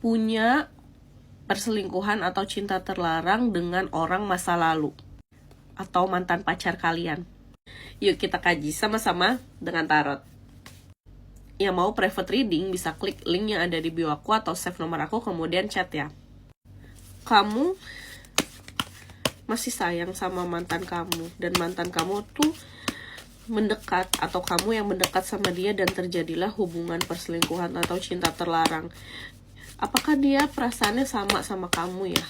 punya perselingkuhan atau cinta terlarang dengan orang masa lalu atau mantan pacar kalian. Yuk kita kaji sama-sama dengan tarot. Yang mau private reading bisa klik link yang ada di bio aku atau save nomor aku kemudian chat ya. Kamu masih sayang sama mantan kamu dan mantan kamu tuh mendekat atau kamu yang mendekat sama dia dan terjadilah hubungan perselingkuhan atau cinta terlarang. Apakah dia perasaannya sama kamu ya?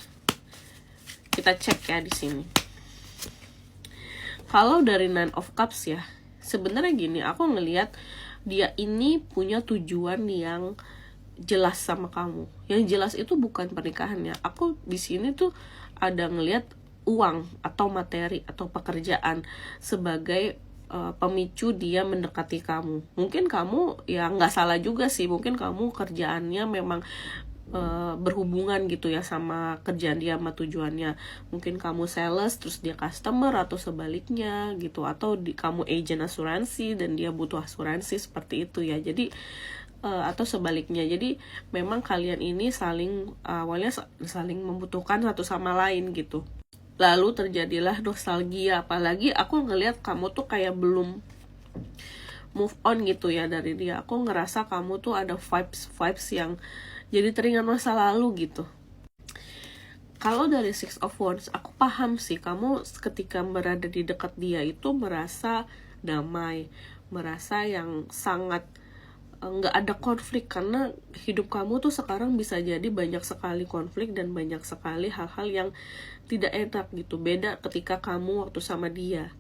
Kita cek ya di sini. Kalau dari Nine of Cups ya, sebenarnya gini, aku ngelihat dia ini punya tujuan yang jelas sama kamu. Yang jelas itu bukan pernikahannya. Aku di sini tuh ada ngelihat uang atau materi atau pekerjaan sebagai pemicu dia mendekati kamu. Mungkin kamu ya nggak salah juga sih, mungkin kamu kerjaannya memang berhubungan gitu ya sama kerjaan dia sama tujuannya. Mungkin kamu sales terus dia customer atau sebaliknya gitu, atau kamu agent asuransi dan dia butuh asuransi, seperti itu ya. Jadi atau sebaliknya. Jadi memang kalian ini awalnya saling membutuhkan satu sama lain gitu. Lalu terjadilah nostalgia, apalagi aku ngelihat kamu tuh kayak belum move on gitu ya dari dia. Aku ngerasa kamu tuh ada vibes yang jadi teringat masa lalu gitu. Kalau dari Six of Wands, aku paham sih kamu ketika berada di dekat dia itu merasa damai, merasa yang sangat nggak ada konflik, karena hidup kamu tuh sekarang bisa jadi banyak sekali konflik dan banyak sekali hal-hal yang tidak enak gitu. Beda ketika kamu waktu sama dia.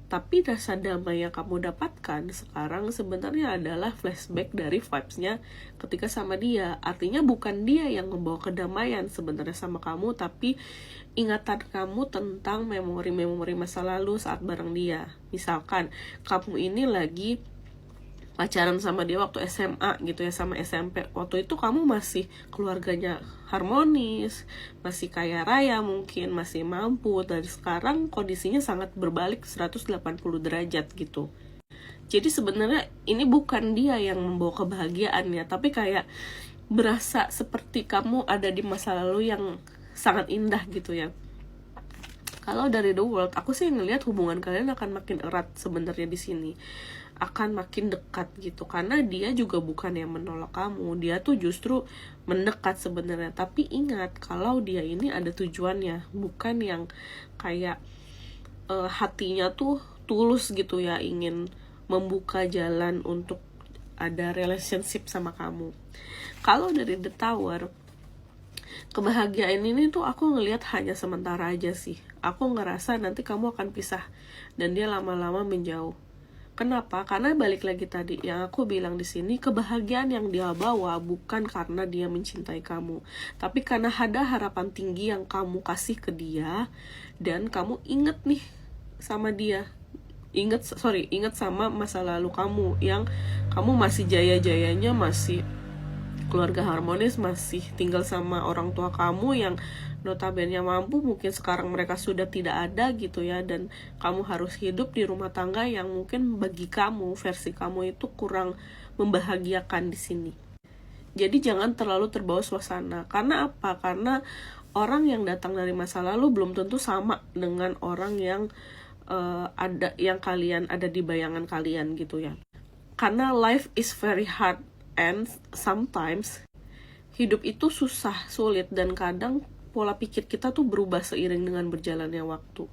Tapi rasa damai yang kamu dapatkan sekarang sebenarnya adalah flashback dari vibes-nya ketika sama dia. Artinya bukan dia yang membawa kedamaian sebenarnya sama kamu, tapi ingatan kamu tentang memori-memori masa lalu saat bareng dia. Misalkan kamu ini lagi pacaran sama dia waktu SMA gitu ya, sama SMP. Waktu itu kamu masih keluarganya harmonis, masih kaya raya mungkin, masih mampu. Dan sekarang kondisinya sangat berbalik 180 derajat gitu. Jadi sebenarnya ini bukan dia yang membawa kebahagiaannya, tapi kayak berasa seperti kamu ada di masa lalu yang sangat indah gitu ya. Kalau dari The World, aku sih ngelihat hubungan kalian akan makin erat sebenarnya di sini. Akan makin dekat gitu, karena dia juga bukan yang menolak kamu, dia tuh justru mendekat sebenarnya. Tapi ingat kalau dia ini ada tujuannya, bukan yang kayak hatinya tuh tulus gitu ya, ingin membuka jalan untuk ada relationship sama kamu. Kalau dari The Tower, kebahagiaan ini tuh aku ngelihat hanya sementara aja sih. Aku ngerasa nanti kamu akan pisah dan dia lama-lama menjauh. Kenapa? Karena balik lagi tadi yang aku bilang di sini, kebahagiaan yang dia bawa bukan karena dia mencintai kamu, tapi karena ada harapan tinggi yang kamu kasih ke dia dan kamu inget nih sama dia. Inget sama masa lalu kamu yang kamu masih jaya-jayanya, masih keluarga harmonis, masih tinggal sama orang tua kamu yang notabene mampu, mungkin sekarang mereka sudah tidak ada gitu ya, dan kamu harus hidup di rumah tangga yang mungkin bagi kamu, versi kamu itu kurang membahagiakan di sini. Jadi jangan terlalu terbawa suasana. Karena apa? Karena orang yang datang dari masa lalu belum tentu sama dengan orang yang kalian ada di bayangan kalian gitu ya. Karena life is very hard and sometimes hidup itu susah, sulit, dan kadang pola pikir kita tuh berubah seiring dengan berjalannya waktu.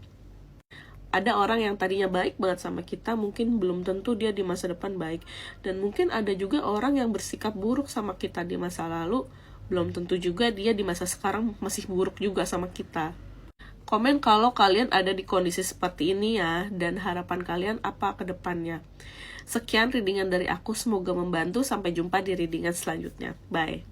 Ada orang yang tadinya baik banget sama kita, mungkin belum tentu dia di masa depan baik. Dan mungkin ada juga orang yang bersikap buruk sama kita di masa lalu, belum tentu juga dia di masa sekarang masih buruk juga sama kita. Komen kalau kalian ada di kondisi seperti ini ya, dan harapan kalian apa ke depannya. Sekian readingan dari aku, semoga membantu. Sampai jumpa di readingan selanjutnya. Bye.